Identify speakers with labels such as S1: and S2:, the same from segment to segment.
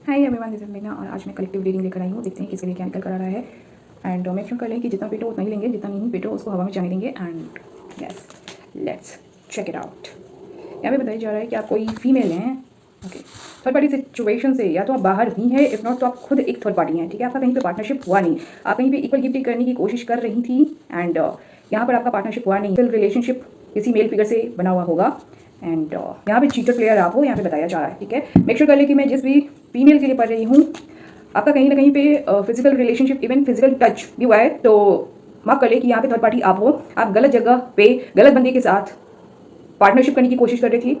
S1: Hi everyone, this is Meena और आज मैं कलेक्टिव रीडिंग लेकर आई हूँ। देखते हैं किसके लिए क्या निकल कर आ रहा है। एंड मेंशन कर लें कि जितना पेटो उतना ही लेंगे, जितना नहीं पेटो उसको हवा में जाने देंगे। And yes, let's check it out. यहाँ पे बताया जा रहा है कि आप कोई फीमेल हैं, ओके, थर्ड पार्टी सिचुएशन से, या तो आप बाहर ही हैं, इफ नॉट तो आप खुद एक थर्ड पार्टी हैं, ठीक है। आपका कहीं पे पार्टनरशिप हुआ नहीं, आप कहीं पे इक्वल गिफ्टिंग करने की कोशिश कर रही थी एंड यहाँ पर आपका पार्टनरशिप हुआ नहीं। रिलेशनशिप किसी मेल फिगर से बना हुआ होगा एंड यहाँ पे चीटर प्लेयर आप हो, यहाँ पे बताया जा रहा है, ठीक है। मेक श्योर कर ले कि मैं जिस भी फीमेल के लिए पढ़ रही हूँ, आपका कहीं ना कहीं पे physical relationship, even physical touch भी हुआ है, तो माफ कर ले कि यहाँ पे थर्ड पार्टी आप हो। आप गलत जगह पे गलत बंदे के साथ पार्टनरशिप करने की कोशिश कर रही थी,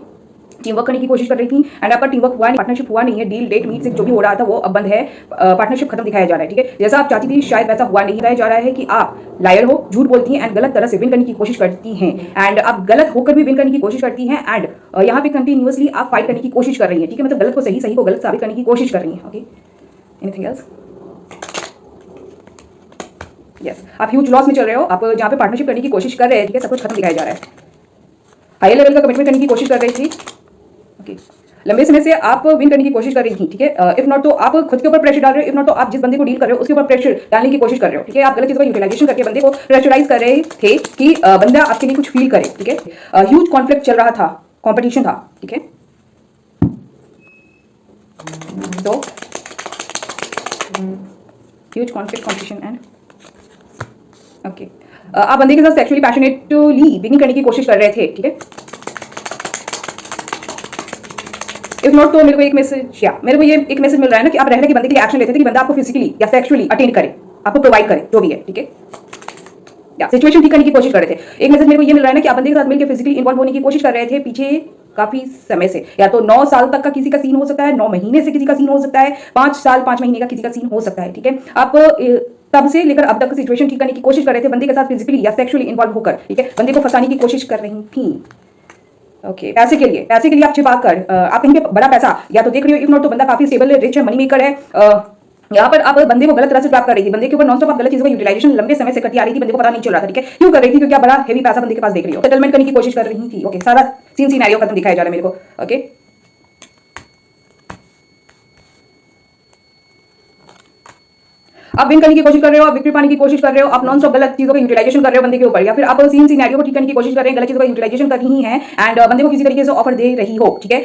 S1: टीम वर्क करने की कोशिश कर रही थी एंड आपका टीम वर्क हुआ नहीं, पार्टनरशिप हुआ नहीं है। डील डेट मीट से जो भी हो रहा था वो अब बंद है, पार्टनरशिप खत्म दिखाया जा रहा है, ठीक है। जैसा आप चाहती थी शायद वैसा हुआ नहीं। बताया जा रहा है कि आप लायर हो, झूठ बोलती हैं एंड गलत तरह से विन करने की कोशिश करती हैं एंड आप गलत होकर भी विन करने की कोशिश करती हैं एंड यहाँ पे कंटिन्यूअसली आप फाइट करने की कोशिश कर रही हैं, ठीक है। मतलब गलत को सही, सही को गलत साबित करने की कोशिश कर रही हैं, ओके। Anything else? यस, आप ह्यूज लॉस में चल रहे हो। आप जहाँ पे पार्टनरशिप करने की कोशिश कर रहे हैं, ठीक है, सब कुछ खत्म दिखाया जा रहा है। हायर लेवल का कमिटमेंट करने की कोशिश कर रही थी, ओके। लंबे समय से आप विन करने की कोशिश कर रही थी, ठीक है। इफ नॉट तो आप खुद के ऊपर प्रेशर डाल रहे हो, इफ नॉट तो आप जिस बंदे को डील कर रहे हो उसके ऊपर प्रेशर डालने की कोशिश कर रहे हो, ठीक है। आप गलत चीज़ों का यूटिलाइजेशन करके बंदे को प्रेशराइज कर रहे थे कि बंदा आपके लिए कुछ फील करे, ठीक है। ह्यूज कॉन्फ्लिक्ट चल रहा था, कॉम्पिटिशन था, ठीक है। तो huge conflict, competition and okay. आप बंदे के साथ सेक्सुअली पैशनेटली बिगिन करने की कोशिश कर रहे थे, ठीक है। इफ नॉट तो मेरे को एक मैसेज, या मेरे को ये एक मैसेज मिल रहा है ना कि आप रहने के बंदे के लिए एक्शन लेते थे कि बंदा आपको फिजिकली या सेक्सुअली अटेंड करे, आपको प्रोवाइड करे, जो भी है, ठीक है। या सिचुएशन ठीक करने की कोशिश कर रहे थे। एक मैसेज मेरे को ये मिल रहा है ना कि आप बंदे के साथ मिलकर फिजिकली इन्वॉल्व होने की कोशिश कर रहे थे पीछे काफी समय से, या तो 9 साल तक का किसी का सीन हो सकता है, 9 महीने से किसी का सीन हो सकता है, 5 साल 5 महीने का किसी का सीन हो सकता है, ठीक है। आप तब से लेकर अब तक सिचुएशन ठीक करने की कोशिश कर रहे थे बंदे के साथ फिजिकली या सेक्सुअली इन्वॉल्व होकर, ठीक है। बंदे को फंसाने की कोशिश कर रही थी, ओके। पैसे के लिए आप छिपा कर आप कहीं पे बड़ा पैसा या तो देख रही हो, इफ नॉट तो बंदा काफी स्टेबल है, रिच है, मनी मेकर है। यहाँ पर आप बंदे को गलत तरह से ट्रैप कर रही थी, बंदे के ऊपर नॉन स्टॉप आप गलत चीजों का यूटिलाइजेशन लंबे समय से करती आ रही थी, बंदे को पता नहीं चल रहा था, ठीक है। क्यों कर रही थी? क्योंकि आप बड़ा हेवी पैसा बंदे के पास देख रही हो, सेटलमेंट करने की कोशिश कर रही थी, ओके। सारा सीन सिनेरियो खत्म दिखाया जा रहा है मेरे को, ओके। आप विन करने की कोशिश कर रहे हो, आप विक्ट्री पाने की कोशिश कर रहे हो, आप नॉन स्टॉप गलत चीजों का यूटिलाइजेशन कर रहे हो बंदे के ऊपर, या फिर आप सीन सिनेरियो को ठीक करने की कोशिश कर रहे हैं, गलत चीजों का यूटिलाइजेशन कर रही हैं एंड बंदे को किसी तरीके से ऑफर दे रही हो, ठीक है।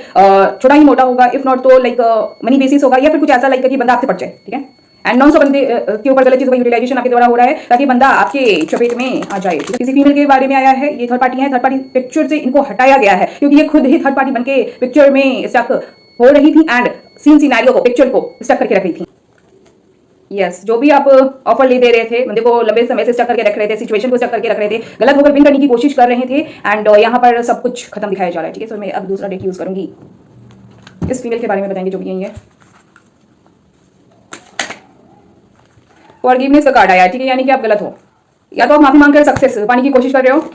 S1: छोटा ही मोटा होगा, इफ नॉट तो लाइक मनी बेसिस होगा, या फिर कुछ ऐसा लाइक कि बंदा आपसे पट जाए, ठीक है। एंड नॉन स्टॉप बंदे के ऊपर गलत चीजों का यूटिलाइजेशन आपके द्वारा हो रहा है ताकि बंदा आपके चपेट में आ जाए। किसी फीमेल के बारे में आया है, ये थर्ड पार्टी है, थर्ड पार्टी पिक्चर से इनको हटाया गया है क्योंकि ये खुद ही थर्ड पार्टी बनके पिक्चर में स्टक हो रही थी एंड सीन सिनेरियो को, पिक्चर को स्टक करके रख रही थी। यस, जो भी आप ऑफर ले दे रहे थे बंदे को, लंबे समय से स्टक करके रख रहे थे, सिचुएशन को स्टक करके रख रहे थे, गलत होकर विन करने की कोशिश कर रहे थे एंड यहाँ पर सब कुछ खत्म दिखाया जा रहा है, ठीक है। सो मैं अब दूसरा डेक यूज करूंगी, इस फीमेल के बारे में बताएंगे जो भी यही है। फॉरगिवनेस का कार्ड आया है, ठीक है, यानी कि आप गलत हो, या तो आप माफी मांगकर सक्सेस पाने की कोशिश कर रहे हो।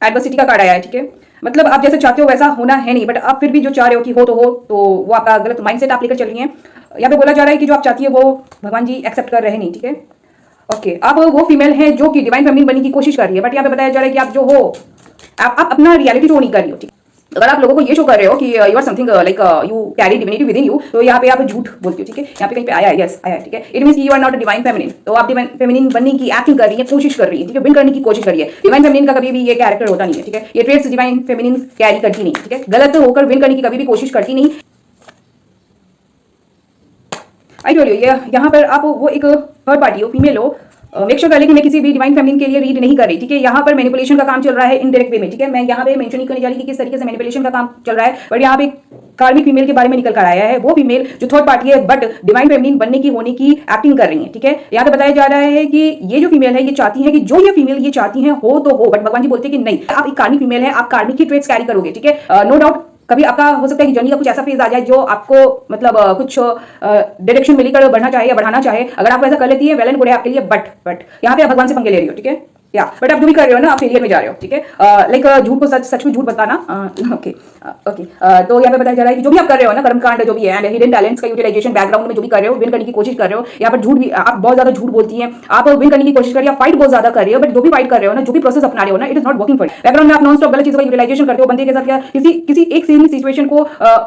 S1: एडवर्सिटी का कार्ड आया है, ठीक है। मतलब आप जैसे चाहते हो वैसा होना है नहीं, बट आप फिर भी जो चाह रहे हो कि हो, तो वो आपका गलत माइंडसेट आप लेकर चल रही हैं। यहाँ पे बोला जा रहा है कि जो आप चाहती है वो भगवान जी एक्सेप्ट कर रहे नहीं, ठीक है, ओके। आप वो फीमेल है जो कि डिवाइन फेमिनिन बनने की कोशिश कर रही है, बट यहाँ पे बताया जा रहा है कि आप जो हो, आप अपना रियलिटी शो नहीं कर रही हो, ठीक है। अगर आप लोगों को ये शो कर रहे हो कि you are something like you carry divinity within you, तो यहाँ पे आप झूठ बोलती हो, ठीक है। यहाँ पे कहीं पे आया है, यस आया है, ठीक है। It means you are not a divine feminine, तो आप डिवाइन फेमिनिन बनने की एक्टिंग कर रही है, कोशिश कर रही है, ठीक है, विन करने की कोशिश कर रही है। डिवाइन फेमिनिन का कभी भी ये कैरेक्टर होता नहीं है, ठीक है। ये ट्रेड्स डिवाइन फेमिनिन कैरी करती नहीं, ठीक है। गलत होकर विन करने की कभी भी कोशिश करती नहीं। आई टोल्ड यू, यहाँ पर आप वो एक थर्ड पार्टी हो, फीमेल हो। मेक श्योर कर ले कि मैं किसी भी डिवाइन फेमिनिन के लिए रीड नहीं कर रही, ठीक है। यहाँ पर मैनिपुलेशन का काम चल रहा है इनडायरेक्ट वे में, ठीक है। मैं यहाँ पे मेंशन नहीं करने जा रही कि किस तरीके से मैनिपुलेशन का काम चल रहा है, बट यहाँ पे कार्मिक फीमेल के बारे में निकल कर आया है, वो फीमेल जो थर्ड पार्टी है बट डिवाइन फेमिनिन बनने की, होने की एक्टिंग कर रही है, ठीक है। यहाँ पे बताया जा रहा है कि ये जो फीमेल है ये चाहती है कि जो ये फीमेल ये चाहती है हो तो हो, बट भगवान जी बोलते हैं कि नहीं, आप एक कार्मिक फीमेल है, आप कार्मिक की ट्रेड्स कैरी करोगे, ठीक है। नो डाउट कभी आपका हो सकता है कि जर्नी का कुछ ऐसा फेज आ जाए जो आपको मतलब कुछ डायरेक्शन मिलकर बढ़ना चाहे या बढ़ाना चाहे। अगर आप ऐसा कर लेती है वेल एंड गुड है आपके लिए, बट यहाँ पे आप भगवान से पंगे ले रही हो, ठीक है। या बट आप जो भी कर रहे हो ना, आप फेलियर में जा रहे हो, ठीक है। लाइक झूठ को सच में झूठ बताना, ओके ओके। तो यहाँ पे बताया जा रहा है कि जो भी आप कर रहे हो ना, कर्मकांड जो भी है एंड हिडन टैलेंट्स का यूटिलाइजेशन, बैकग्राउंड में जो भी कर रहे हो, विन करने की कोशिश कर रहे हो। यहाँ पर झूठ भी, आप बहुत ज्यादा झूठ बोलती हैं, आप विन करने की कोशिश कर रही हो, फाइट बहुत ज्यादा कर रहे हो, बट जो भी फाइट कर रहे हो ना, जो भी प्रोसेस अपना रहे हो ना, it is not working for you. Background में आप नॉन स्टॉप गलत चीजों का यूटिलाइजेशन करते हो, बंदे के साथ या किसी एक सेम सिचुएशन को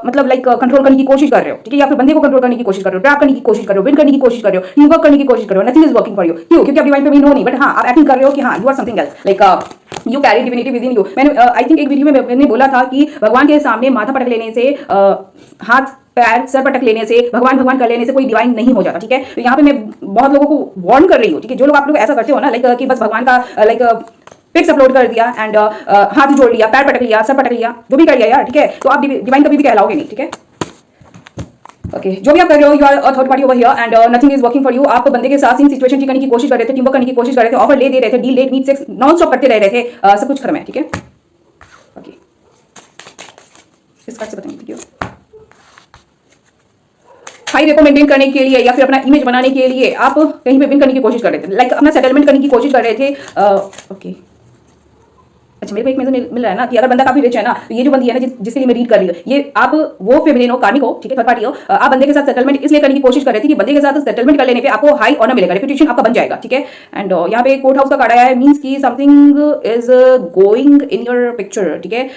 S1: मतलब लाइक कंट्रोल करने की कोशिश कर रहे हो, ठीक है, या फिर बंदे को कंट्रोल करने की कोशिश कर रहे हो, ट्रैप करने की कोशिश कर रहे हो, विन करने की कोशिश कर रहे हो, टीम वर्क करने की कोशिश कर रहे हो, nothing is working for you. क्यों? क्योंकि आप डिवाइन पे मीन हो नहीं, बट हाँ आप एक्टिंग कर रहे हो कि हाँ you are something else, like you carry divinity within you. मैंने आई थिंक एक वीडियो में मैंने बोला था कि भगवान के सामने माथा पटक लेने से, हाथ पैर सर पटक लेने से, भगवान भगवान कर लेने से कोई डिवाइन नहीं हो जाता, ठीक है। तो यहाँ पे मैं बहुत लोगों को वार्न कर रही हूँ, ठीक है। जो लोग आप लोग ऐसा करते हो ना, लाइक कि बस भगवान का लाइक पिक्स अपलोड कर दिया एंड हाथ जोड़ लिया, पैर पटक लिया, सर पटक लिया, जो भी कर लिया यार, ठीक है, तो आप डिवाइन कभी भी कहलाओगे नहीं, ठीक है। ओके जो भी आप कर रहे हो, you are a third party over here and nothing is working for you. आप बंदे के साथ सिचुएशन ठीक करने की कोशिश कर रहे थे, टीम वर्क करने की कोशिश कर रहे थे, ऑफर ले दे रहे थे, deal late meet sex non stop करते रह रहे थे, सब कुछ खत्म है, ठीक है। ओके इस कार्ड से बताएंगे क्यों हाई रेपो मेंटेन करने के लिए या फिर अपना इमेज बनाने के लिए आप कहीं पे विन करने की कोशिश कर रहे थे, लाइक अपना सेटलमेंट करने की कोशिश कर रहे थे। ओके अच्छा, मेरे को एक मैसेज मिल रहा है ना कि अगर बंदा काफी रिच है ना, तो ये जो बंदी है ना जिसके लिए मैं रीड कर रही हूँ, ये आप वो फेमिनिन हो, कार्मिक हो, ठीक है, थर्ड पार्टी हो, आप बंदे के साथ सेटलमेंट इसलिए करने की कोशिश कर रहे थे कि बंदे के साथ सेटलमेंट कर लेने पे आपको हाई ऑनर मिलेगा, रेपुटेशन आपका बन जाएगा, ठीक है। एंड यहाँ पे कोर्ट हाउस का कार्ड आया है, मींस की something is going in your picture, ठीक है।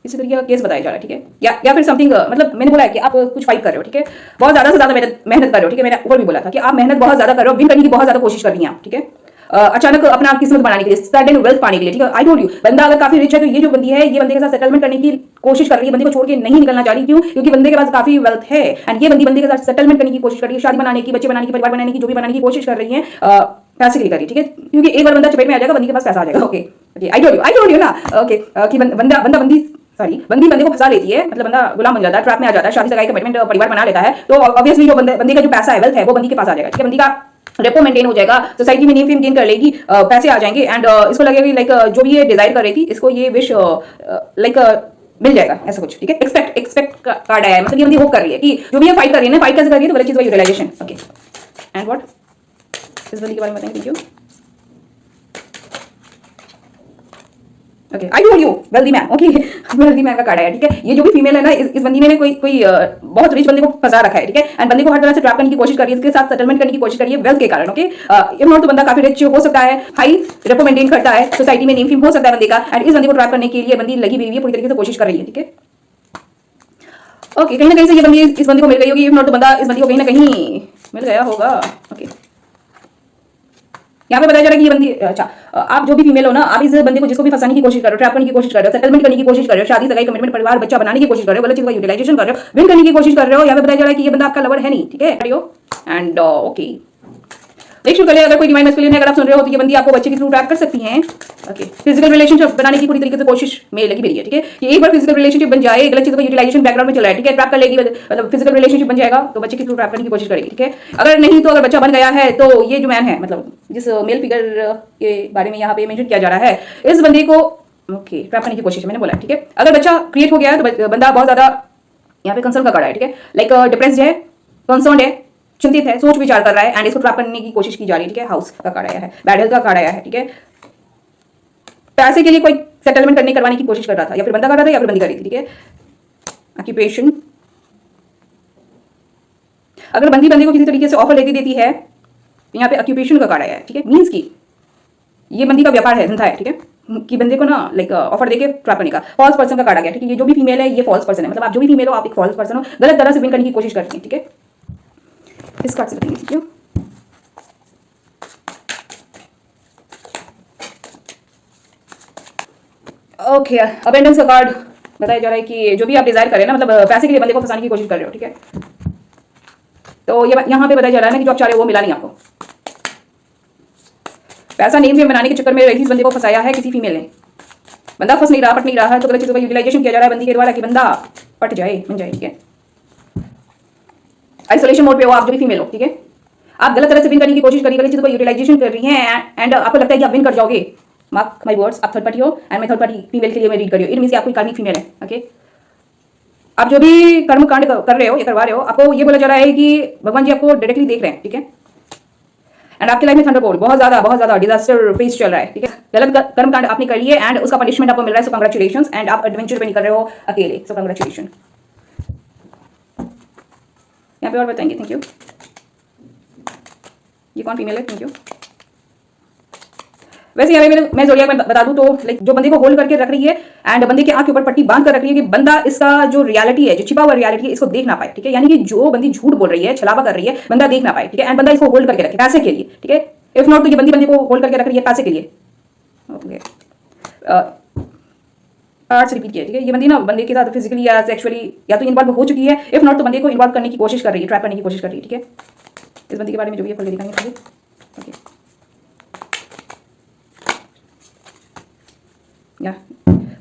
S1: इसी तरीके का केस बताया जा रहा है, ठीक है, या फिर समथिंग मतलब मैंने बोला है कि आप कुछ फाइट कर रहे हो, ठीक है, बहुत ज्यादा से ज्यादा मेहनत कर रहे हो, ठीक है। मैंने ऊपर भी बोला था कि आप मेहनत बहुत ज्यादा कर रहे हो, विन करने की बहुत ज्यादा कोशिश कर रही हैं आप, ठीक है। अचानक अपना किस्मत बनाने के लिए, सडन वेल्थ पाने के लिए, ठीक है। आई टोल्ड यू बंदा अगर काफी रिच है तो ये जो बंदी है, ये बंदे के साथ सेटलमेंट करने की कोशिश कर रही है, बंदे को छोड़ के नहीं निकलना चाह रही। क्यों? क्योंकि बंदे के पास काफी वेल्थ है एंड ये बंदी के साथ सेटलमेंट करने की कोशिश कर रही है, शादी बनाने की, बच्चे बनाने की, परिवार बनाने की, जो भी बनाने की कोशिश कर रही है, पैसे के लिए कर रही है, ठीक है। क्योंकि एक बार बंदा चपेट में आ जाएगा, बंदी के पास पैसा आ जाएगा। Okay okay I told you ना, ओके कि बंदी बंदे को फंसा लेती है, मतलब बंदा गुलाम बन जाता है, ट्रैप में आ जाता है, शादी सगाई कमिटमेंट परिवार बना लेता है, तो ऑब्वियसली जो बंदे का जो पैसा है, वेल्थ है, वो बंदी के पास आ जाएगा, ठीक है। बंदी का रेपो मेंटेन हो जाएगा, सोसाइटी में नेम फेम गेन कर लेगी, पैसे आ जाएंगे एंड इसको लगेगा लाइक जो भी ये डिजायर कर रही थी, इसको ये विश लाइक मिल जाएगा, ऐसा कुछ, ठीक है। एक्सपेक्ट कार्ड आया है, मतलब ये बंदी होप कर रही है कि जो भी ये फाइट कर रही है ना, फाइट कैसे कर रही है, तो गलत चीज का utilisation. Okay and what is बंदी के बारे में बताएंगे, thank you. Okay I told you wealthy man, okay wealthy man का कार्ड आया, ठीक है। ये जो भी फीमेल है ना, इस बंदी ने कोई बहुत रिच बंदे को फंसा रखा है, ठीक है, एंड बंदे को हर तरह से ट्रैप करने की कोशिश कर रही है, इसके साथ सेटलमेंट करने की कोशिश कर रही है वेल्थ के कारण। ओके इफ नॉट तो बंदा काफी रिच हो सकता है, हाई रेपो मेंटेन करता है, सोसाइटी में नेम फेम हो सकता है बंदे का, एंड इस बंदे को ट्रैप करने के लिए बंदी लगी हुई है, पूरी तरीके से कोशिश कर रही है, ठीक है। ओके कहीं ना कहीं से ये बंदी इस बंदी को मिल गई होगी, इफ नॉट तो बंदा इस बंदी को कहीं ना कहीं मिल गया होगा। ओके यहाँ पे बताया जा रहा है कि ये बंदी, अच्छा आप जो भी फीमेल हो ना, आप इस बंदे को जिसको भी फंसाने की कोशिश कर रहे हो, ट्रैप करने की कोशिश कर रहे हो, सेटलमेंट करने की कोशिश कर रहे हो, शादी सगाई कमिटमेंट परिवार बच्चा बनाने की कोशिश कर रहे हो, गलत चीज का यूटिलाइजेशन कर रहे हो, विन करने की कोशिश कर रहे हो। यहाँ पे बताया जा रहा है कि ये बंदा आपका लवर है नहीं, ठीक है। एंड ओके देख शुरू करिए, अगर कोई डिवाइन मैस्कुलिन है, अगर आप सुन रहे हो तो ये बंदी आपको बच्चे के थ्रू ट्रैप कर सकती हैं। ओके फिजिकल रिलेशनशिप बनाने की पूरी तरीके से कोशिश में लगी मेरी है, ठीक है। कि एक बार फिजिकल रिलेशनशिप बन जाए, गलत चीज का यूटिलाइजेशन बैकग्राउंड में चल रहा है, ठीक है, ट्रैप कर लेगी, मतलब फिजिकल रिलेशनशिप बन जाएगा तो बच्चे के थ्रू ट्रैप करने की कोशिश करेगी, ठीक है। अगर नहीं तो अगर बच्चा बन गया है तो ये जो मैन है, मतलब जिस मेल फिगर के बारे में यहाँ पे मेंशन किया जा रहा है, इस बंदे को ओके ट्रैप करने की कोशिश है, मैंने बोला, ठीक है। अगर बच्चा क्रिएट हो गया है तो बंदा बहुत ज्यादा यहाँ पे कंसर्न का कार्ड है, ठीक है, लाइक डिप्रेस्ड है, कंसर्न है, चिंतित है, सोच विचार कर रहा है एंड इसको ट्रैप करने की कोशिश की जा रही है, ठीक है। हाउस का कार्ड आया है, बैड हेल्थ का कार्ड आया है, ठीक है। पैसे के लिए कोई सेटलमेंट करवाने की कोशिश कर रहा था, या फिर बंदा कर रहा था या फिर बंदी कर रही थी, ठीक है। ऑक्यूपेशन, अगर बंदी बंदे को किसी तरीके से ऑफर देती है, यहाँ पे ऑक्यूपेशन का कार्ड आया है, ठीक है। मींस की ये बंदी का व्यापार है, धंधा है, ठीक है, कि बंदे को ना लाइक ऑफर देके ट्रैप करने का। फॉल्स पर्सन का कार्ड आ गया, ठीक है। ये जो भी फीमेल है ये फॉल्स पर्सन है, मतलब आप जो भी फीमेल हो आप एक फॉल्स पर्सन हो, गलत तरह से विन करने की कोशिश करती है, ठीक है। इस कार्ड से बताएंगे, ठीक है। ओके अबेंडेंस का कार्ड बताया जा रहा है कि जो भी आप डिजायर करें ना, मतलब पैसे के लिए बंदे को फंसाने की कोशिश कर रहे हो, ठीक है। तो ये यहाँ पे बताया जा रहा है ना कि जो आप चाह रहे हो वो मिला नहीं आपको। पैसा नेम फेम बनाने के चक्कर में इस बंदे को फंसाया है किसी फीमेल ने, बंदा फंस नहीं रहा, पट नहीं रहा है, तो गलत चीजों का यूटिलाइजेशन किया जा रहा है बंदी के द्वारा कि बंदा पट जाए, बन जाए, ठीक है। आइसोलेशन मोड पे हो आप जो भी फीमेल हो, ठीक है। आप गलत तरह से विन करने की कोशिश कर रही है, गलत चीजों का यूटिलाइजेशन कर रही हैं एंड आपको लगता है कि आप विन कर जाओगे। मार्क माय वर्ड्स, आप थर्ड पार्टी हो एंड मैं थर्ड पार्टी फीमेल के लिए मैं रीड कर रही हूँ, इट मींस कि आप कोई कार्मिक फीमेल है, ओके। आप जो भी कर्म कांड कर रहे हो या करवा रहे हो, आपको ये बोला जा रहा है कि भगवान जी आपको डायरेक्टली देख रहे हैं, ठीक है। एंड आपकी लाइफ में थंडरबोल्ट बहुत ज्यादा डिजास्टर फेस चल रहा है, ठीक है। गलत कर्मकांड आपने कर लिए एंड उसका पनिशमेंट आपको मिल रहा है, सो कंग्रेचुलेशंस। एंड आप एडवेंचर पे नहीं कर रहे हो अकेले, सो कंग्रेचुलेशन। यहाँ पे और बताएंगे, थैंक यू। ये कौन फीमेल है, थैंक यू। वैसे यहाँ पे मैं जोड़िया में बता दूं तो लाइक जो बंदे को होल्ड करके रख रही है एंड बंदे के आंख के ऊपर पट्टी बांध कर रख रही है कि बंदा इसका जो रियलिटी है, जो छिपा हुआ रियलिटी है, इसको देख ना पाए, ठीक है। यानी कि जो बंदी झूठ बोल रही है, छलावा कर रही है, बंदा देख ना पाए, ठीक है। एंड बंदा इसको होल्ड करके रखे पैसे के लिए, ठीक है। इफ नॉट तो ये बंदी को होल्ड करके रख रही है पैसे के लिए, ओके। आर्ट्स रिपीट किया, ठीक है। ये बंदी ना बंदे के साथ फिजिकली या सेक्सुअली या तो इन्वॉल्व हो चुकी है, इफ नॉट तो बंदे को इन्वॉल्व करने की कोशिश कर रही है, ट्रैप करने की कोशिश कर रही है, ठीक है। इस बंदी के बारे में जो भी है फुल दिखाएंगे, ओके। या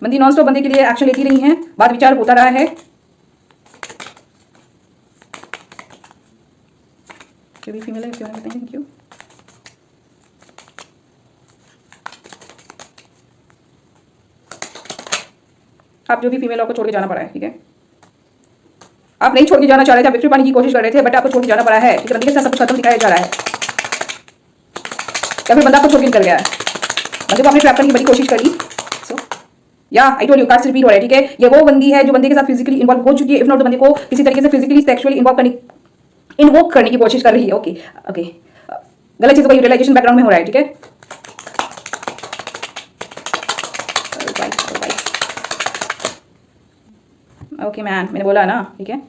S1: बंदी नॉन स्टॉप बंदे के लिए एक्शन लेती रही है, बात विचार होता रहा है। जो भी फीमेल है क्यों नहीं बताएंगे, क्यों आप जो भी फीमेल आपको छोड़ के जाना पड़ा है, ठीक है। आप नहीं छोड़ के जाना चाह रहे थे, आप विक्ट्री पाने की कोशिश कर रहे थे, बट आपको छोड़ के जाना पड़ा है, ठीक है। बंदे के साथ सब कुछ खत्म दिखाया जा रहा है, या फिर बंदा आपको छोड़ के निकल गया है, बंदे को आपने ट्रैप करने की बड़ी कोशिश करी। या I told you, cards repeat हो रहा है, ठीक है। ये वो बंदी है जो बंदे के साथ फिजिकली इन्वॉल्व हो चुकी है, इफ नॉट तो बंदे को किसी तरीके से फिजिकली सेक्सुअली इन्वोक करने की कोशिश कर रही है, ओके ओके। गलत चीजों का यूटिलाइजेशन बैकग्राउंड में हो रहा है, ठीक है। ओके मैन, मैंने बोला ना, ठीक है।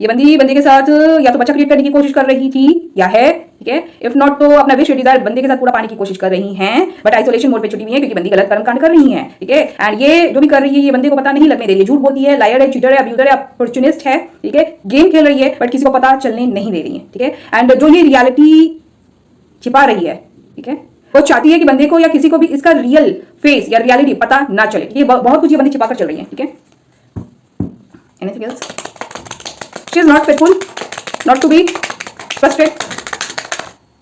S1: ये बंदी के साथ या तो बच्चा क्रिएट करने की कोशिश कर रही थी या है, ठीक है। इफ नॉट तो अपना विश डिजायर बंदे के साथ पूरा पाने की कोशिश कर रही हैं, बट आइसोलेशन मोड पे छुट्टी हुई है क्योंकि बंदी गलत कर्मकांड कर रही है, ठीक है। एंड ये जो भी कर रही है, ये बंदे को पता नहीं लगने दे रही है, झूठ बोलती है, लायर है, चीटर है, अब्यूजर है, अपॉर्चुनिस्ट है, ठीक है। गेम खेल रही है बट किसी को पता चलने नहीं दे रही है, ठीक है। एंड जो ये रियलिटी छिपा रही है, ठीक है, वो चाहती है कि बंदे को या किसी को भी इसका रियल फेस या रियलिटी पता ना चले, ये बहुत कुछ ये बंदी छिपा कर चल रही है, ठीक है। Anything else? She is not faithful, not to be trusted.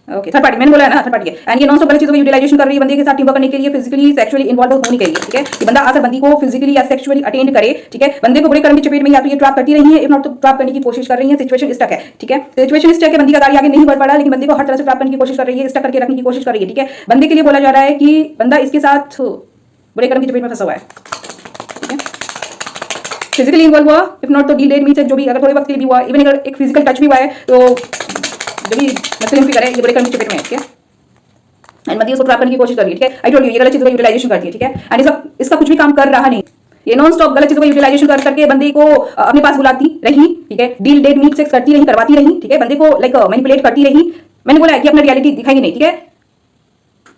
S1: Okay, third party मैंने बोला है ना, थर्ड पार्टी है। एंड ये नॉन स्टॉप गलत चीजों का यूटिलाइजेशन कर रही है बंदे के साथ टीम वर्क करने के लिए, फिजिकली सेक्सुअली इन्वॉल्व होने के लिए, ठीक है। ये बंदा आकर बंदी को फिजिकली या सेक्सुअली अटेंड करे, ठीक है। बंदे को बुरे कर्म की चपेट में या तो ये ट्रैप करती रही है, इफ नॉट तो ट्रैप करने की कोशिश कर रही है। सिचुएशन स्टक है, ठीक है। सिचुएशन स्टक है, बंदी का गाड़ी आगे नहीं बढ़ पा रहा, लेकिन बंदे को हर तरह से ट्रैप करने की कोशिश कर रही है, स्टक करके रखने की कोशिश कर रही है, ठीक है। बंदे के लिए बोला जा रहा है कि बंदा इसके साथ बुरे कर्म की चपेट में फंसा हुआ है, ठीक है। फिजिकली इन्वॉल्व हुआ, इफ नॉट तो डीलेड मीन्स जो भी अगर थोड़े वक्त के लिए भी हुआ, इवन अगर एक फिजिकल टच भी हुआ है तो जो भी मसलिन भी करे, ये बुरे कर्म की चपेट में है, ठीक है। एंड बंदी उसको ट्रैप करने की कोशिश कर रही है, ठीक है। आई टोल्ड यू, ये गलत चीजों का यूटिलाइजेशन करती है, ठीक है। एंड इसका कुछ भी काम कर रहा नहीं, ये नॉन स्टॉप गलत चीजों का यूटिलाइजेशन करके बंदे को अपने पास बुलाती रही, ठीक है। डील डेट मीट सेक्स करती रही, करवाती रही, ठीक है। बंदे को लाइक मैनिपुलेट करती रही। मैंने बोला है कि अपना रियलिटी दिखाएगी नहीं, ठीक है।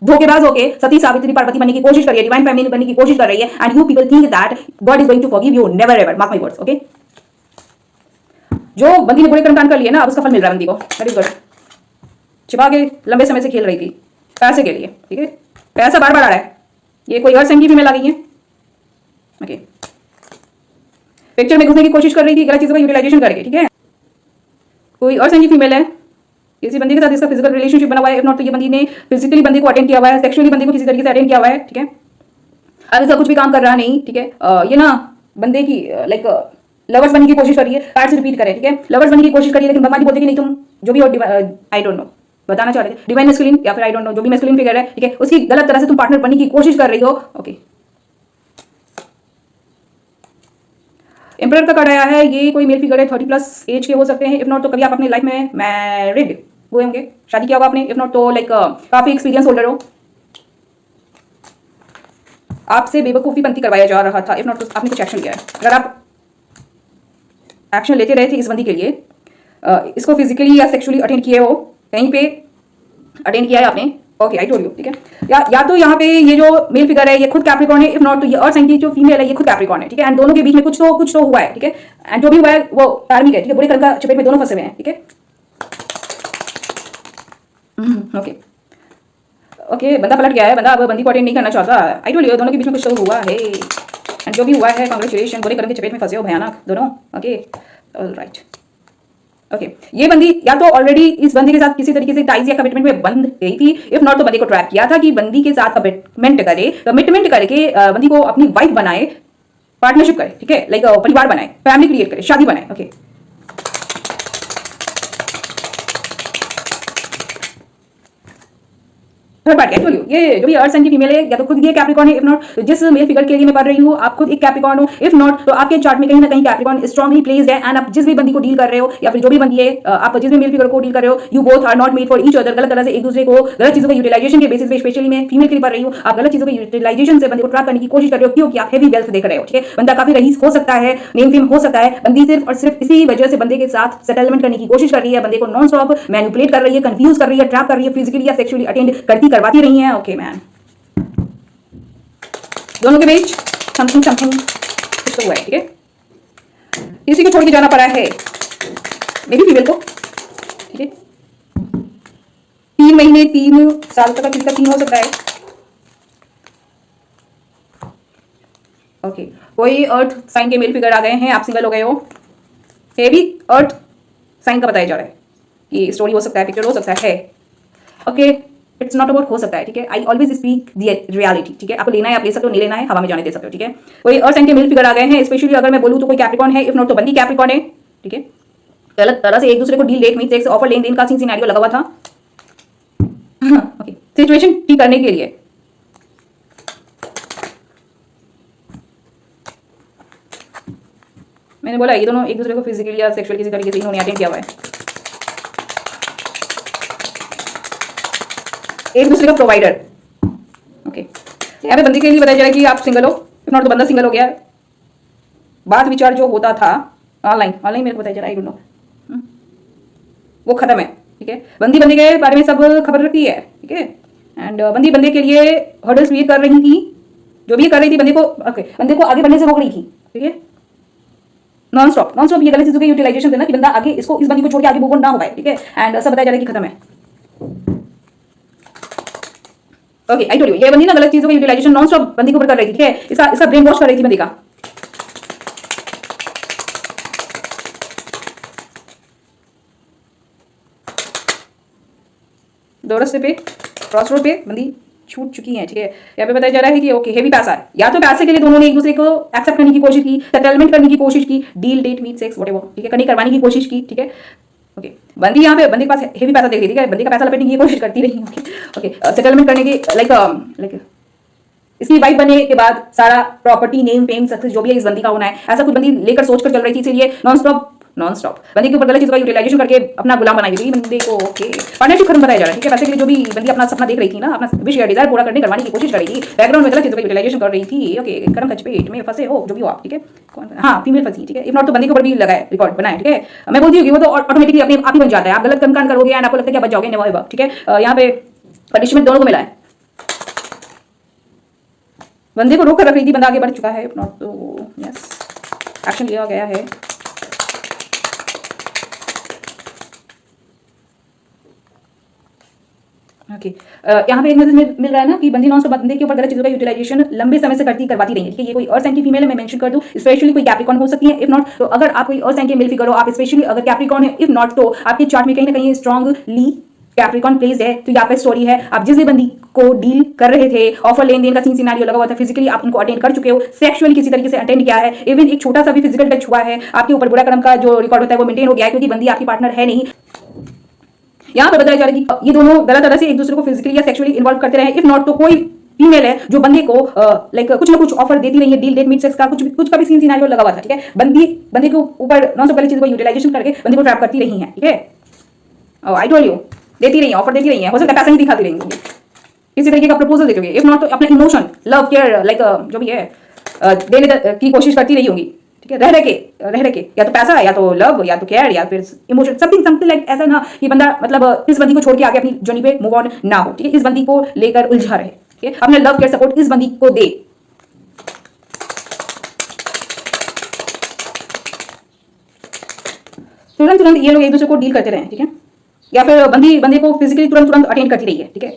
S1: धोखेबाज होके सती सावित्री पार्वती बनने की कोशिश कर रही है, डिवाइन फैमिली बनने की कोशिश कर रही है। And you people think that God is going to forgive you, never ever, mark my words, okay. जो बंदी ने बुरे कर्म कर लिए ना, अब उसका फल मिल रहा है बंदी को, दैट इज गुड। छिपा के लंबे समय से खेल रही थी पैसे के लिए, ठीक है। पैसा बार बार आ रहा है, ये कोई और सेंटी फीमेल आ गई है, ओके। पिक्चर में घुसने की कोशिश कर रही थी गलत चीजों का यूटिलाइजेशन करके, ठीक है। कोई और सेंटी फीमेल है, किसी बंदी के साथ इसका फिजिकल रिलेशनशिप बना हुआ है, इफ नॉट तो ये बंदी ने फिजिकली बंदी को अटेंड किया हुआ है, सेक्सुअली बंदी को किसी तरीके से अटेंड किया हुआ है, ठीक है। अब इसका कुछ भी काम कर रहा नहीं, ठीक है। ये ना बंदे की लाइक लवर्स बनने की कोशिश कर रही है, कार्ड्स रिपीट करे, ठीक है। लवर्स बनने की कोशिश कर रही है, लेकिन भगवान जी बोलते कि नहीं तुम जो भी हो, आई डोंट नो, बताना चाह रहे थे डिवाइन मैस्कुलिन या फिर आई डोंट नो, जो भी मैस्कुलिन फिगर है, ठीक है, उसकी गलत तरह से तुम पार्टनर बनने की कोशिश कर रही हो, ओके। एम्परर का कार्ड आया है, ये कोई मेल फिगर है, 30+ एज के हो सकते हैं, इफ नॉट तो कभी आप अपने लाइफ में मैरिड हुए होंगे, शादी किया होगा आपने, इफ नॉट तो लाइक काफी एक्सपीरियंस होल्डर हो, आपसे बेवकूफी पंथी करवाया जा रहा था, इफ नॉट तो आपने कुछ एक्शन लिया है। अगर आप एक्शन लेते रहे थे इस बंदी के लिए, इसको फिजिकली या सेक्सुअली अटेंड किए हो, कहीं पे अटेंड किया है आपने, ओके, आई टोल्ड यू, ठीक है। या तो यहाँ पे ये जो मेल फिगर है ये खुद कैप्रिकॉर्न है, इफ नॉट तो ये अर्थ साइन की जो फीमेल है ये खुद कैप्रिकॉर्न है, ठीक है। एंड दोनों के बीच में कुछ तो हुआ है, ठीक है। एंड जो भी हुआ है वो कार्मिक है, ठीक है। बुरे कर्म का चपेट में दोनों फंसे हुए हैं, ठीक है। ओके ओके, बंदा पलट गया है, बंदा अब बंदी को अटेंड नहीं करना चाहता, आई टोल्ड यू, दोनों के बीच में कुछ तो हुआ है। एंड जो भी हुआ है कांग्रेचुलेशन, बुरे कर्म के चपेट में फंसे हो भयानक दोनों, ओके, ऑलराइट, ओके। ये बंदी या तो ऑलरेडी इस बंदी के साथ किसी तरीके से टाइज या कमिटमेंट में बंध गई थी, इफ नॉट तो बंदी को ट्रैप किया था कि बंदी के साथ कमिटमेंट करके बंदी को अपनी वाइफ बनाए, पार्टनरशिप करे, ठीक है, लाइक परिवार बनाए, फैमिली क्रिएट करे, शादी बनाए, ओके। थर्ड पार्टी एक्चुअली ये जो भी अर्थ साइन की फीमेल है या तो खुद ये कैप्रिकॉर्न है, इफ नॉट जिस मेल फिगर के लिए मैं पढ़ रही हूँ आप खुद एक कैप्रिकॉर्न हो, इफ नॉट तो आपके चार्ट में कहीं ना कहीं कैप्रिकॉर्न स्ट्रांगली प्लेस्ड है एंड आप जिस भी बंदी को डील कर रहे हो या फिर जो भी बंदी है आप जिस भी मेल फिगर को डील कर रहे हो, you both are not made for each other. गलत तरह से एक दूसरे को गलत चीजों का यूटिलाइजेशन के बेसिस पे, स्पेशली मैं फीमेल के लिए पढ़ रही हूँ, आप गलत चीजों के यूटिलाइजेशन से बंदे को ट्रैप करने की कोशिश कर रहे हो क्योंकि आप हेवी वेल्थ देख रहे हो। ठीक है, बंदा काफी रईस हो सकता है, नेम फेम हो सकता है, बंदी सिर्फ और सिर्फ इसी वजह से बंदे के साथ सेटलमेंट करने की कोशिश कर रही है, बंदे को नॉन स्टॉप मैनिपुलेट कर रही है, कंफ्यूज कर रही है, ट्रैप कर रही है, फिजिकली या सेक्सुअली अटेंड करवाती रही है। ओके मैन, दोनों के बीच समथिंग कुछ तो हुआ है। ठीक है, किसी को छोड़ के जाना पड़ा है मेरी फीमेल को। ठीक है, 3 महीने 3 साल तक का किसी का सीन हो सकता है। ओके, कोई अर्थ साइन के मेल फिगर आ गए हैं, आप सिंगल हो गए हो, हेवी अर्थ साइन का बताया जा रहा है कि स्टोरी हो सकता है, पिक्चर हो सकता है। ओके, इट्स नॉट अबाउट हो सकता है। ठीक है, I always speak the reality. ठीक है, आपको लेना है आप ले सकते हो, नहीं लेना है हवा में जाने दे सकते हो। ठीक है, कोई अर्थ साइन के मेल फिगर आ गए हैं, स्पेशली अगर मैं बोलूं तो कोई कैप्रिकॉर्न है, इफ नॉट तो बंदी कैप्रिकॉर्न है। ठीक है, गलत तरह से एक दूसरे को deal date meet sex offer लेन देन का सिनेरियो लगा हुआ था। ओके, सिचुएशन ठीक करने के लिए मैंने बोला ये दोनों एक दूसरे को फिजिकली या सेक्सुअल किसी तरीके से इन्होंने अटेंड किया हुआ है, एक दूसरे का प्रोवाइडर। ओके, यहाँ पे बंदी के लिए बताया जा रहा है कि आप सिंगल हो, इफ नॉट तो बंदा सिंगल हो गया। बात विचार जो होता था ऑनलाइन मेरे को बताया जा रहा है, आई डोंट नो, वो खत्म है। ठीक है, बंदी बंदे के बारे में सब खबर रखती है। ठीक है, एंड बंदी बंदे के लिए हर्डल्स क्रिएट कर रही थी, जो भी कर रही थी बंदे को, ओके, बंदे को आगे बढ़ने से रोक रही थी। ठीक है, नॉन स्टॉप ये गलत चीजों के यूटिलाइजेशन देना कि बंदा आगे इसको इस बंदी को छोड़ के आगे मूव ऑन ना हो पाए। ठीक है, एंड सब बताया जा रहा है कि खत्म है। ओके, आई टोल्ड यू, ये बंदी ना गलत चीजों का यूटिलाइजेशन नॉन स्टॉप बंदी के ऊपर कर रही थी। ठीक है, इसका ब्रेन वॉश कर रही थी बंदी का। दो रास्ते पे, क्रॉस रोड पे बंदी छूट चुकी है। ठीक है, यहाँ पे बताया जा रहा है कि ओके हेवी पैसा है, या तो पैसे के लिए दोनों ने एक दूसरे को एक्सेप्ट करने की कोशिश की, सेटलमेंट करने की कोशिश की, deal date meet sex whatever, ठीक है, करनी करवाने की कोशिश की। ठीक है, ओके, बंदी यहाँ पे बंदी के पास हेवी पैसा देख रही थी, ठीक है, बंदी का पैसा लपेटने की कोशिश करती रही। ओके, सेटलमेंट करने की लाइक इसकी वाइफ बनने के बाद सारा प्रॉपर्टी, नेम फेम, सक्सेस जो भी है इस बंदी का होना है, ऐसा कुछ बंदी लेकर सोच कर चल रही थी। इसीलिए नॉन स्टॉप बंदी के ऊपर गलत चीजों का यूटिलाइजेशन करके अपना गुलाम बनाई गई बंदे को। ओके, पार्टनरशिप खत्म बताया जा रहा है। ठीक है, पैसे के लिए जो भी बंदी अपना सपना देख रही थी ना, अपना विश या डिजायर पूरा करवाने की कोशिश कर रही थी, बैकग्राउंड में गलत चीजों का यूटिलाइजेशन कर रही थी। ओके, कर्म खच पेट में फंसे हो जो भी हो आप। ठीक है, हाँ फीमेल फंसी। ठीक है, इफ नॉट तो बंदी के ऊपर भी लगाए रिकॉर्ड बनाए। ठीक है, मैं बोलती हूँ कि वो तो ऑटोमेटिकली अपने आप ही बन जाता है, आप गलत कर्म करोगे एंड आपको लगता है कि आप बच जाओगे, नेवर एवर। ठीक है, यहाँ पे पनिशमेंट दोनों को मिला है। बंदे को रोक कर रख रही थी, बंदा आगे बढ़ चुका है, इफ नॉट तो यस एक्शन लिया गया है। ओके, यहाँ पे एक नजर मिल रहा है ना कि बंदी नॉन स्टॉप बंदे के ऊपर गलत चीजों का यूटिलाइजेशन लंबे समय से करवाती रही है। ठीक है, ये कोई अर्थ साइन की फीमेल है, मैं मेंशन कर दूं, स्पेशली कोई कैप्रिकॉर्न हो सकती है, इफ नॉट तो अगर आप कोई अर्थ साइन के मेल फिगर हो, आप स्पेशली अगर कैप्रिकॉर्न है, इफ नॉट तो आपके चार्ट में कहीं ना कहीं स्ट्रांगली कैप्रिकॉर्न प्लेस्ड है, तो यहाँ पे स्टोरी है, आप जिस भी बंदी को डील कर रहे थे, ऑफर लेन देन का सीन सिनेरियो लगा हुआ था, फिजिकली आप उनको अटेंड कर चुके हो, सेक्सुअली किसी तरीके से अटेंड किया है, इवन एक छोटा सा भी फिजिकल टच हुआ है, आपके ऊपर बुरा कर्म का जो रिकॉर्ड होता है वो मेंटेन हो गया है, क्योंकि बंदी आपकी पार्टनर है नहीं। यहाँ पे बताया जा रहा है कि ये दोनों गलत तरह से एक दूसरे को फिजिकली या सेक्सुअली इन्वॉल्व करते रहे, इफ नॉट तो कोई फीमेल है जो बंदे को लाइक कुछ ना कुछ ऑफर देती रही है, डील डेट मीट सेक्स का कुछ का भी सीन सिनेरियो लगा हुआ था। ठीक है, बंदे के ऊपर नॉन स्टॉप गलत चीजों को यूटिलाइजेशन करके बंदे को ट्रैप करती रही है। ठीक है, आई टोल्ड यू, देती रही है, ऑफर देती रही है, हो सकता है पैसा नहीं दिखाती रही है, किसी तरीके का प्रपोजल देती होगी, इफ नॉट तो अपना इमोशन, लव, केयर, लाइक जो भी है देने की कोशिश करती रही होगी। ठीक है, रह रह के या तो पैसा या तो लव या तो केयर या फिर इमोशन, समथिंग लाइक ऐसा ना कि बंदा मतलब इस बंदी को छोड़ के आगे अपनी जर्नी पे मूव ऑन ना हो। ठीक है, इस बंदी को लेकर उलझा रहे। ठीक है, अपने लव केयर सपोर्ट इस बंदी को दे। तुरंत ये लोग एक दूसरे को डील करते रहे। ठीक है, या फिर बंदे को फिजिकली तुरंत अटेंड करती रही है। ठीक है,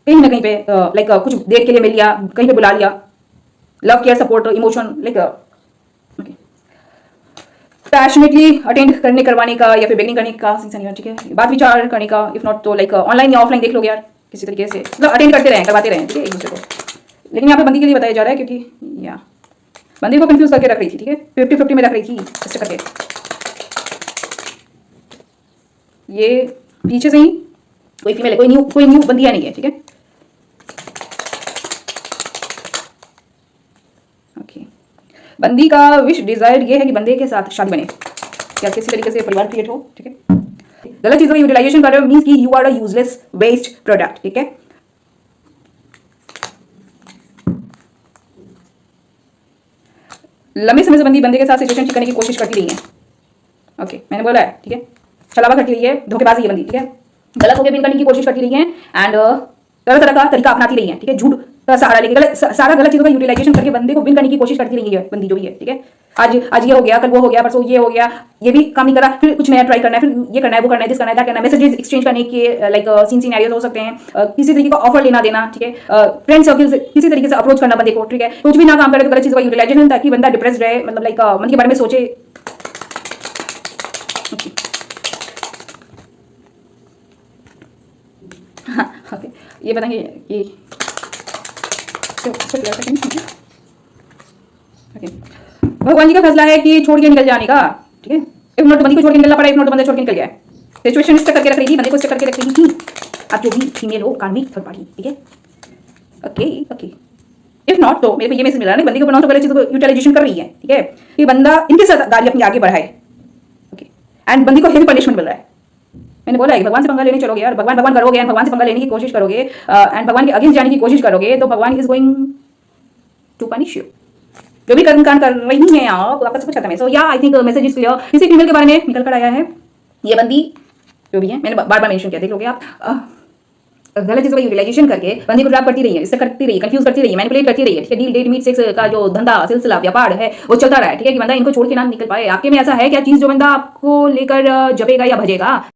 S1: कहीं ना कहीं पे लाइक कुछ देर के लिए मिल लिया, कहीं पे बुला लिया, love care support emotion like passionately attend करवाने का या फिर बेगिंग करने का सीन। ठीक है, बात विचार करने का, इफ नॉट तो लाइक ऑनलाइन या ऑफलाइन देख लोगे यार, किसी तरीके से मतलब अटेंड करते रहे, करवाते रहे। ठीक है, एक दूसरे को। लेकिन यहाँ पे बंदी के लिए बताया जा रहा है क्योंकि या बंदी को कंफ्यूज करके रख रही थी। ठीक है, 50-50 में रख रही थी ऐसे करके, ये पीछे से ही कोई फीमेल है, कोई न्यू बंदी नहीं है, ठीक है। ओके, बंदी का विश डिजायर ये है कि बंदे के साथ शादी बने या किसी तरीके से परिवार क्रिएट हो, ठीक है। गलत चीजों का यूटिलाइजेशन कर रहे हो मींस कि you are a useless waste product, ठीक है। लंबे समय से बंदे के साथ सिचुएशन करने की कोशिश करती रही है। ओके, मैंने बोला है, ठीक है। छलावा करती रही है, धोखेबाजी है बंदी, ठीक है। गलत होके विन करने की कोशिश करती रही है एंड तरह तरह का तरीका अपनाती रही है, ठीक है। झूठ का सहारा लेके सारा गलत चीजों का यूटिलाइजेशन करके बंदे को विन करने की कोशिश करती रही है बंदी जो भी है, ठीक है। आज ये हो गया, कल वो हो गया, परसों ये हो गया, ये भी काम नहीं करा, फिर कुछ नया ट्राई करना है, फिर ये करना है, वो करना है, दिस करना है, दैट करना है, मैसेजेस एक्सचेंज करने के लाइक सीन सिनेरियोस हो सकते हैं, किसी तरीके का ऑफर लेना देना, ठीक है। फ्रेंड सर्कल से किसी तरीके से अप्रोच करना बंदे को, ठीक है। कुछ भी ना काम करे तो गलत चीजों का यूटिलाइजेशन, ताकि बंदा डिप्रेस्ड रहे, मतलब लाइक मन के बारे में सोचे। हाँ, ओके, ये बताएंगे कि भगवान जी का फैसला है कि छोड़ के निकल जाने का, ठीक है। एक मिनट बंदी को छोड़ के निकलना पड़ा, एक मिनट बंदा छोड़ के निकल गया है। सिचुएशन इस करके रख रही थी, बंदे को इस करके रख रही थी। आप जो भी फीमेल हो, कान भी थर्ड पार्टी, ठीक है। ओके ओके, इफ नॉट तो मेरे को ये मैसेज मिला ना, बंदी को बनाओ तो गलत चीजों को यूटिलाइजेशन कर रही है, ठीक है। ये बंदा इनके साथ गाड़ी अपनी आगे बढ़ाए, ओके, एंड बंदी को हेवी पनिशमेंट मिल रहा है। मैंने बोला है भगवान से पंगा लेने चलोगे यार, भगवान करोगे एंड भगवान से पंगा लेने की कोशिश करोगे एंड भगवान के अगेंस्ट जाने की कोशिश करोगे तो भगवान is going to punish you. जो भी कर्म कांड कर रही हैं आप, आपका सब कुछ खत्म है। सो या I think message is clear. किसी फीमेल के बारे में निकल कर आया है, ये बंदी जो भी है, मैंने बार बार मेंशन किया, देख लोगे आप। गलत चीजों का यूटिलाइजेशन करके बंदी को ट्रैप करती रही है, इससे करती रही है, कंफ्यूज करती रही है, मैनिपुलेट करती रही है, ठीक है। डील डेट मीट सेक्स का जो धंधा सिलसिला व्यापार है वो चलता रहा है, ठीक है, कि बंदा इनको छोड़ के ना निकल पाए। आपके में ऐसा है क्या चीज जो बंदा आपको लेकर जपेगा या भजेगा?